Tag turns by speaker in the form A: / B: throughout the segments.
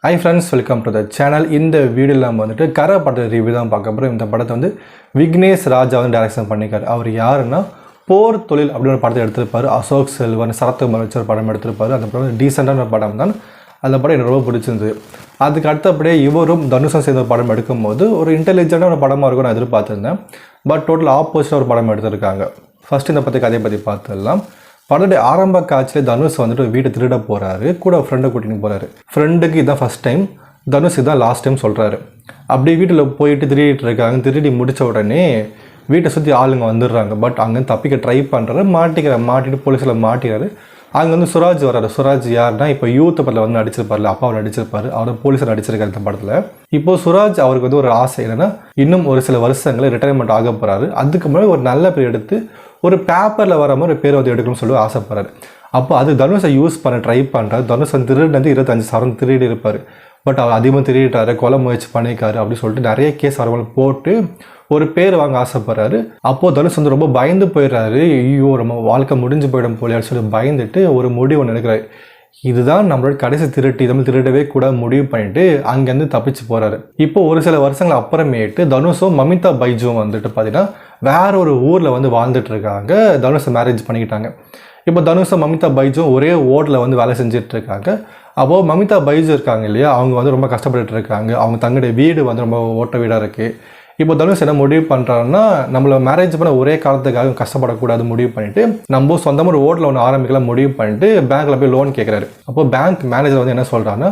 A: Hi friends, welcome to the channel. இந்த வீடியோவில் நம்ம வந்துட்டு கரை படத்தை ரிவ்யூ தான் பார்க்க போகிறோம். இந்த படத்தை வந்து விக்னேஷ் ராஜா வந்து டைரக்ஷன் பண்ணியிருக்காரு. அவர் யாருன்னா போர் தொழில் அப்படின்னு ஒரு படத்தை எடுத்திருப்பார். அசோக் செல்வன் சரத்குமார் வச்சு ஒரு படம் எடுத்திருப்பார். அந்த படம் டீசெண்டான படம் தான். அந்த படம் எனக்கு ரொம்ப பிடிச்சிருந்தது. அதுக்கு அடுத்தபடியே இவரும் தனுஷும் சேர்ந்த படம் எடுக்கும்போது ஒரு இன்டெலிஜென்ட்டான ஒரு படமாக இருக்கும் நான் எதிர்பார்த்துருந்தேன். பட் டோட்டல் ஆப்போசிட்டாக ஒரு படம் எடுத்திருக்காங்க. ஃபஸ்ட்டு இந்த கதையை பற்றி பார்த்துடலாம். படத்துடைய ஆரம்ப காட்சியில் தனுஷ் வந்துட்டு வீட்டை திருட போகிறாரு. கூட ஃப்ரெண்டை கூட்டின்னு போகிறாரு. ஃப்ரெண்டுக்கு இதுதான் ஃபஸ்ட் டைம், தனுஷ் இதுதான் லாஸ்ட் டைம் சொல்கிறாரு. அப்படி வீட்டில் போயிட்டு திருடிட்டு இருக்காங்க. திருடி முடித்த உடனே வீட்டை சுற்றி ஆளுங்க வந்துடுறாங்க. பட் அங்கேருந்து தப்பிக்க ட்ரை பண்ணுறாரு. மாட்டிட்டு போலீஸில் மாட்டிக்கிறாரு. அங்கே வந்து சுராஜ் வர்றாரு. சுராஜ் யாருன்னா இப்போ யூத் படத்தில் வந்து நடிச்சிருப்பார்ல, அப்பாவை நடிச்சிருப்பாரு. அவர் போலீஸை நடிச்சிருக்காரு இந்த படத்தில். இப்போது சுராஜ் அவருக்கு வந்து ஒரு ஆசை என்னென்னா இன்னும் ஒரு சில வருஷங்களில் ரிட்டையர்மெண்ட் ஆக போகிறாரு. அதுக்கு முன்னாடி ஒரு நல்ல பேர் எடுத்து ஒரு பேப்பரில் வர மாதிரி ஒரு பேர் வந்து எடுக்கணும்னு சொல்லி ஆசைப்படுறாரு. அப்போ அது தனுஷை யூஸ் பண்ண ட்ரை பண்ணுறாரு. தனுஷ் வந்து திருடு 25,000 திருடி இருப்பார். பட் அவர் அதிகமாக திருடிட்டாரு, கொலை முயற்சி பண்ணிக்காரு அப்படின்னு சொல்லிட்டு நிறைய கேஸ் அவர்கள் போட்டு ஒரு பேர் வாங்க ஆசைப்படுறாரு. அப்போது தனுஷ் வந்து ரொம்ப பயந்து போயிடுறாரு. ஐயோ ரொம்ப வாழ்க்கை முடிஞ்சு போயிடும் போலியான்னு சொல்லி பயந்துட்டு ஒரு முடிவு ஒன்று எடுக்கிறாரு. இதுதான் நம்மளோட கடைசி திருட்டு, இதை திருடவே கூட முடிவு பண்ணிட்டு அங்கேருந்து தப்பிச்சு போகிறாரு. இப்போ ஒரு சில வருஷங்கள் அப்புறமேட்டு தனுஷும் மமிதா பைஜும் வந்துட்டு பார்த்தீங்கன்னா வேற ஒரு ஊரில் வந்து வாழ்ந்துட்டு இருக்காங்க. தனுஷை மேரேஜ் பண்ணிக்கிட்டாங்க. இப்போ தனுஷும் மமிதா பைஜும் ஒரே ஓட்டில் வந்து வேலை செஞ்சுட்டு இருக்காங்க. அப்போது மமிதா பைஜு இருக்காங்க இல்லையா, அவங்க வந்து ரொம்ப கஷ்டப்பட்டு இருக்காங்க. அவங்க தங்களுடைய வீடு வந்து ரொம்ப ஓட்ட வீடாக இருக்குது. இப்போ தனுஷ் என்ன முடிவு பண்ணுறாருன்னா, நம்மளை மேரேஜ் பண்ண ஒரே காலத்துக்காக கஷ்டப்படக்கூடாது முடிவு பண்ணிவிட்டு நம்ம சொந்தமாக ஒரு ஓட்டில் ஒன்று ஆரம்பிக்கலாம் முடிவு பண்ணிட்டு பேங்க்கில் போய் லோன் கேட்குறாரு. அப்போ பேங்க் மேனேஜர் வந்து என்ன சொல்கிறாங்கன்னா,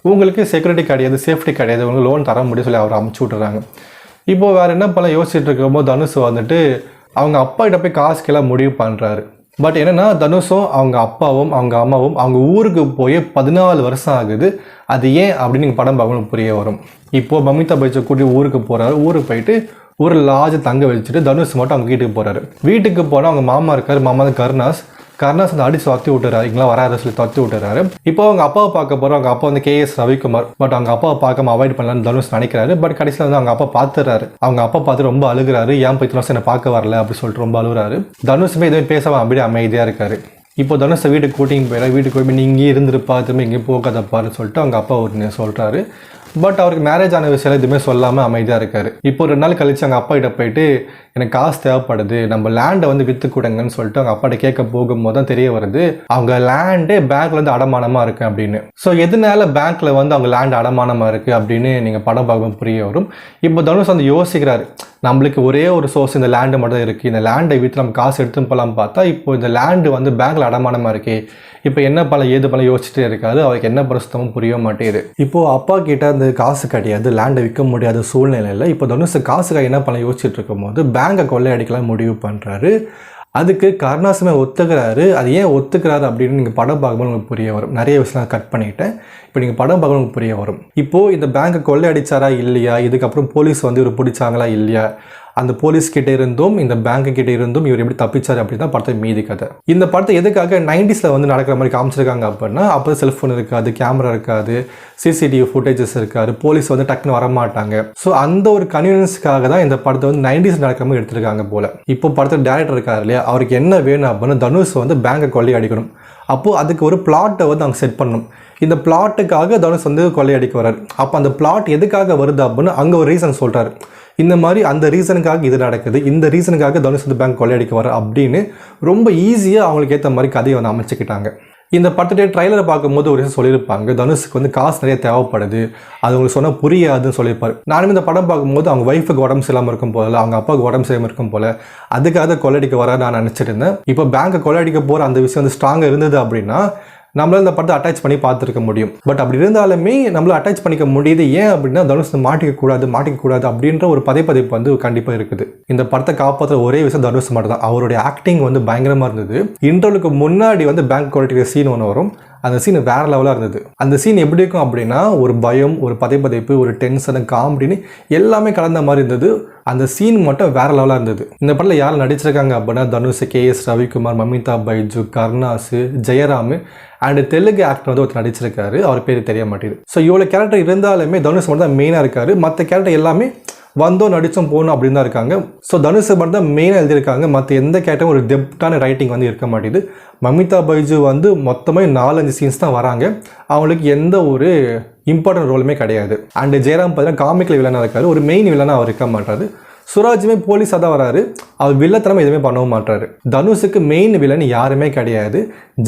A: உங்களுக்கு செக்யூரிட்டி கிடையாது, சேஃப்டி கிடையாது, உங்களுக்கு லோன் தர முடியும் சொல்லி அவர் அமுச்சு விட்டுறாங்க. இப்போது வேறு என்ன பண்ணலாம் யோசிச்சுட்டு இருக்கும்போது தனுஷ் வந்துட்டு அவங்க அப்பா கிட்ட போய் காசுக்கெல்லாம் முடிவு பண்ணுறாரு. பட் என்னென்னா தனுஷும் அவங்க அப்பாவும் அவங்க அம்மாவும் அவங்க ஊருக்கு போய் 14 வருஷம் ஆகுது. அது ஏன் அப்படின்னு நீங்கள் படம் பார்க்கணும் புரிய வரும். இப்போது மமிதா பைஜை கூட்டி ஊருக்கு போகிறாரு. ஊருக்கு போயிட்டு ஒரு லாட்ஜ் தங்க வச்சுட்டு தனுஷ் மட்டும் அவங்க வீட்டுக்கு போகிறாரு. வீட்டுக்கு போனால் அவங்க மாமா இருக்கார். மாமா தான் கருணாஸ் வந்து அடிச்சு துரத்தி விட்டுறாரு. இங்கெல்லாம் வராத சொல்லி துரத்தி விட்டுறாரு. இப்போ அவங்க அப்பாவை பார்க்க போகிறோம். அவங்க அப்பா வந்து KS ரவிக்குமார். பட் அவங்க அப்பாவை பார்க்காம அவாய்ட் பண்ணலான்னு தனுஷ் நினைக்கிறாரு. பட் கடைசியில் வந்து அவங்க அப்பா பார்த்துறாரு. அவங்க அப்பா பார்த்து ரொம்ப அழுகிறாரு. ஏன் போய் தனுஷ் என்னை பார்க்க வரல அப்படின்னு சொல்லிட்டு ரொம்ப அழுகிறாரு. தனுஷுமே எதுவும் பேசாமல் அப்படியே அமைதியாக இருக்காரு. இப்போ தனுஷை வீட்டுக்கு கூட்டின்னு போயிடா. வீட்டுக்கு போய் நீ இங்கேயே இருந்துருப்பா, திரும்ப இங்கே போகாதப்பான்னு சொல்லிட்டு அவங்க அப்பா ஒரு சொல்கிறாரு. பட் அவருக்கு மேரேஜ் ஆன விஷயம் எதுவுமே சொல்லாமல் அமைதியாக இருக்காரு. இப்போ 2 நாள் கழிச்சு அவங்க அப்பா கிட்ட போயிட்டு எனக்கு காசு தேவைப்படுது, நம்ம லேண்டை வந்து விற்று கொடுங்கன்னு சொல்லிட்டு அவங்க அப்பாட்ட கேட்க போகும்போது தான் தெரிய வருது அவங்க லேண்டே பேங்க்ல வந்து அடமானமாக இருக்கு அப்படின்னு. ஸோ எதனால பேங்க்ல வந்து அவங்க லேண்ட் அடமானமாக இருக்கு அப்படின்னு நீங்கள் படம் பார்க்க புரிய வரும். இப்போ தனுஷ் வந்து யோசிக்கிறாரு, நம்மளுக்கு ஒரே ஒரு சோர்ஸ் இந்த லேண்டு மட்டும் இருக்குது. இந்த லேண்டை விற்று நம்ம காசு எடுத்துன்னு போகலாம் பார்த்தா இப்போ இந்த லேண்டு வந்து பேங்க்கில் அடமானமாக இருக்கே. இப்போ என்ன ஏது யோசிச்சுட்டே இருக்காரு. அவருக்கு என்ன பிரசுத்தமும் புரிய மாட்டேங்குது. இப்போது அப்பா கிட்ட அந்த காசு கிடையாது, லேண்டை விற்க முடியாத சூழ்நிலையில் இப்போ தனுஷ் காசுக்காக என்ன யோசிச்சுட்டு இருக்கும் போது பேங்கை கொள்ளையடிக்கலாம் முடிவு பண்ணுறாரு. அதுக்கு கருணாசுமே ஒத்துக்கிறாரு. அது ஏன் ஒத்துக்கிறாரு அப்படின்னு நீங்கள் படம் பார்க்கும்போது உங்களுக்கு புரிய வரும். நிறைய விஷயம் கட் பண்ணிவிட்டேன். இப்போ நீங்கள் படம் பார்க்கும்போது உங்களுக்கு புரிய வரும். இப்போது இந்த பேங்கை கொள்ளையடிச்சாரா இல்லையா, இதுக்கப்புறம் போலீஸ் வந்து இவர் பிடிச்சாங்களா இல்லையா, அந்த போலீஸ் கிட்டே இருந்தும் இந்த பேங்க்கு கிட்டே இருந்தும் இவர் எப்படி தப்பிச்சார் அப்படின்னு தான் படத்தை மீதி கதை. இந்த படத்தை எதுக்காக 90s வந்து நடக்கிற மாதிரி காமிச்சிருக்காங்க அப்படின்னா, அப்போ செல்ஃபோன் இருக்காது, கேமரா இருக்காது, CCTV ஃபுட்டேஜஸ் இருக்காது, போலீஸ் வந்து டக்குன்னு வரமாட்டாங்க. ஸோ அந்த ஒரு கன்வீனியன்ஸுக்காக தான் இந்த படத்தை வந்து 90s நடக்கிற மாதிரி எடுத்திருக்காங்க போல. இப்போ படத்தை டேரக்டர் இருக்காரு இல்லையா, அவருக்கு என்ன வேணும் அப்படின்னா தனுஷ் வந்து பேங்கை கொள்ளையடிக்கணும். அப்போது அதுக்கு ஒரு பிளாட்டை வந்து அவங்க செட் பண்ணணும். இந்த பிளாட்டுக்காக தனுஷ் வந்து கொள்ளையடிக்க வர்றாரு. அப்போ அந்த பிளாட் எதுக்காக வருது அப்படின்னு அங்கே ஒரு ரீசன் சொல்கிறாரு. இந்த மாதிரி அந்த ரீசனுக்காக இது நடக்குது, இந்த ரீசனுக்காக தனுஷ் வந்து பேங்க் கொள்ளையடிக்க வர அப்படின்னு ரொம்ப ஈஸியாக அவங்களுக்கு ஏற்ற மாதிரி கதையை வந்து அமைச்சிக்கிட்டாங்க. இந்த படத்துடைய ட்ரைலரை பார்க்கும்போது ஒரு விஷயம் சொல்லியிருப்பாங்க, தனுஷுக்கு வந்து காசு நிறைய தேவைப்படுது, அது உங்களுக்கு சொன்னால் புரியாதுன்னு சொல்லியிருப்பார். நானும் இந்த படம் பார்க்கும்போது அவங்க ஒய்ஃபுக்கு உடம்பு சரியில்லாமல் இருக்கும் போல, அவங்க அப்பாவுக்கு உடம்பு சரியாமல் இருக்கும் போல, அதுக்காக கொள்ளையடிக்க வர நான் நினச்சிட்டு இருந்தேன். இப்போ பேங்கை கொள்ளையடிக்க போகிற அந்த விஷயம் வந்து ஸ்ட்ராங்காக இருந்தது அப்படின்னா நம்மளால் இந்த படத்தை அட்டாச் பண்ணி பார்த்துருக்க முடியும். பட் அப்படி இருந்தாலுமே நம்மளால் அட்டாச் பண்ணிக்க முடியுது. ஏன் அப்படின்னா தனுஷ் மாட்டிக்கக்கூடாது அப்படின்ற ஒரு பதைப்பதைப்பு வந்து கண்டிப்பாக இருக்குது. இந்த படத்தை காப்பாற்றுற ஒரே விஷயம் தனுஷ் மட்டும் தான். அவருடைய ஆக்டிங் வந்து பயங்கரமாக இருந்தது. இன்டர்வலுக்கு முன்னாடி வந்து பேங்க் கொள்ளையடிக்கிற சீன் ஒன்று வரும். அந்த சீன் வேற லெவலாக இருந்தது. அந்த சீன் எப்படி இருக்கும் அப்படின்னா ஒரு பயம், ஒரு பதைப்பதைப்பு, ஒரு டென்ஷன், காமெடின்னு எல்லாமே கலந்த மாதிரி இருந்தது. அந்த சீன் மட்டும் வேற லெவலாக இருந்தது. இந்த படத்தில் யார் நடிச்சிருக்காங்க அப்படின்னா Dhanush, KS Ravikumar, Mamitha Baiju, Karunas, Jayaram and Telugu actor வந்து ஒருத்தர் நடிச்சிருக்காரு. அவர் பேர் தெரிய மாட்டேங்குது. ஸோ இவ்வளோ கேரக்டர் இருந்தாலுமே தனுஷ் மட்டும் தான் மெயினாக இருக்காரு. மற்ற கேரக்டர் எல்லாமே வந்தோம் நடிச்சும் போகணும் அப்படின்னு தான் இருக்காங்க. ஸோ தனுஷ் மட்டும் தான் மெயினாக எழுதியிருக்காங்க. மற்ற எந்த கேரக்டரும் ஒரு டெப்த்தான ரைட்டிங் வந்து இருக்க மாட்டேது. மமிதா பைஜு வந்து மொத்தமாக 4-5 சீன்ஸ் தான் வராங்க. அவங்களுக்கு எந்த ஒரு இம்பார்ட்டன்ட் ரோலுமே கிடையாது. அண்டு ஜெயராம் பார்த்தீங்கன்னா காமிக்கல் வில்லனாக இருக்காரு, ஒரு மெயின் வில்லனாக அவர் இருக்க மாட்டாரு. சுராஜுமே போலீஸாக தான் வராரு, அவர் வில்லத்தனமாக எதுவுமே பண்ணவும் மாட்டாரு. தனுஷுக்கு மெயின் வில்லன் யாருமே கிடையாது.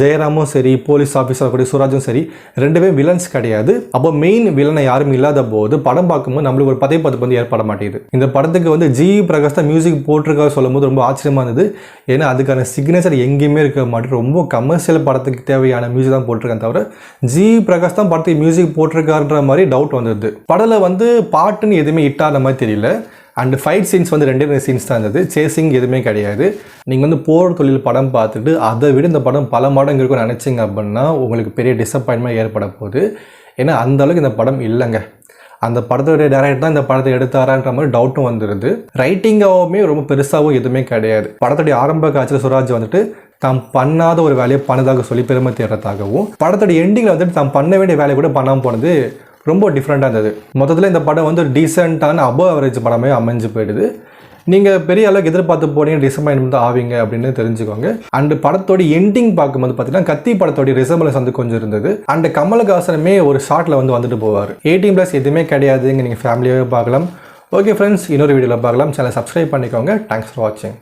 A: ஜெயராமும் சரி, போலீஸ் ஆஃபீஸர் கூட சுராஜும் சரி, 2 பேரும் வில்லன்ஸ் கிடையாது. அப்போ மெயின் வில்லனை யாரும் இல்லாத போது படம் பார்க்கும்போது நம்மளுக்கு ஒரு பதைப்பது வந்து ஏற்பட மாட்டேங்குது. இந்த படத்துக்கு வந்து ஜி பிரகாஷ் தான் மியூசிக் போட்டிருக்காரு சொல்லும் போது ரொம்ப ஆச்சரியமாக இருந்தது. ஏன்னா அதுக்கான சிக்னேச்சர் எங்கேயுமே இருக்க மாட்டேன். ரொம்ப கமர்ஷியல் படத்துக்கு தேவையான மியூசிக் தான் போட்டிருக்கேன் தவிர ஜி பிரகாஷ் தான் படத்துக்கு மியூசிக் போட்டிருக்காருன்ற மாதிரி டவுட் வந்தது. படத்தில் வந்து பாட்டுன்னு எதுவுமே இட்டாத மாதிரி தெரியல. அண்ட் ஃபைட் சீன்ஸ் வந்து 2 சீன்ஸ் தான் இருந்தது. சேசிங் எதுவுமே கிடையாது. நீங்கள் வந்து போர் தொழில் படம் பார்த்துட்டு அதை விட இந்த படம் பல மடங்கு இருக்குன்னு நினச்சிங்க அப்படின்னா உங்களுக்கு பெரிய டிசப்பாயின்மெண்ட் ஏற்பட போகுது. ஏன்னா அந்த அளவுக்கு இந்த படம் இல்லைங்க. அந்த படத்தோடைய டைரக்டர் தான் இந்த படத்தை எடுத்தாரான்ற மாதிரி டவுட்டும் வந்துடுது. ரைட்டிங்காகவுமே ரொம்ப பெருசாகவும் எதுவுமே கிடையாது. படத்துடைய ஆரம்ப காட்சியில் சுராஜ் வந்துட்டு தாம் பண்ணாத ஒரு வேலையை பண்ணதாக சொல்லி பெருமை தேடுறதாகவும், படத்துடைய எண்டிங்கில் வந்துட்டு தாம் பண்ண வேண்டிய வேலையை கூட பண்ணாமல் போனது ரொம்ப டிஃப்ரெண்ட்டாக இருந்தது. மொத்தத்தில் இந்த படம் வந்து ஒரு டீசெண்டான அபவ் அவரேஜ் படமே அமைஞ்சு போயிடுது. நீங்கள் பெரிய அளவுக்கு எதிர்பார்த்து போனீங்க டிசப்பாயின்மெண்ட் தான் ஆவீங்க அப்படின்னு தெரிஞ்சுக்கோங்க. அண்டு படத்தோட எண்டிங் பார்க்கும்போது பார்த்தீங்கன்னா கத்தி படத்தோடைய ரிசம்பிளன்ஸ் வந்து கொஞ்சம் இருந்தது. அண்டு கமலஹாசனுமே ஒரு ஷார்ட்டில் வந்துட்டு போவார். 18+ எதுவுமே கிடையாதுங்க, நீங்கள் ஃபேமிலியாகவே பார்க்கலாம். ஓகே ஃப்ரெண்ட்ஸ், இன்னொரு வீடியோவில் பார்க்கலாம். சேனலை சப்ஸ்கிரைப் பண்ணிக்கோங்க. தேங்க்ஸ் ஃபார் வாட்சிங்.